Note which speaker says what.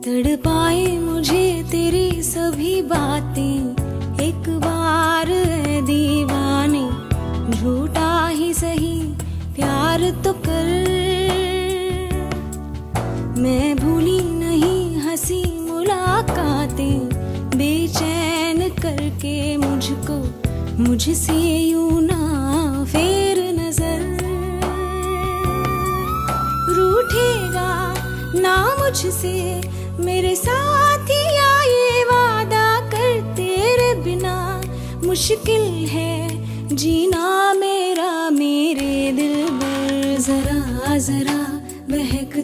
Speaker 1: तड़पाए मुझे तेरी सभी बातें। एक बार है दीवाने, झूठा ही सही प्यार तो कर। मैं भूली नहीं हंसी मुलाकातें, बेचैन करके मुझको मुझसे यूं ना फेर नजर। रूठेगा ना मुझसे मेरे साथिया, ये वादा कर तेरे बिना मुश्किल है जीना मेरा। मेरे दिल पर जरा जरा बहक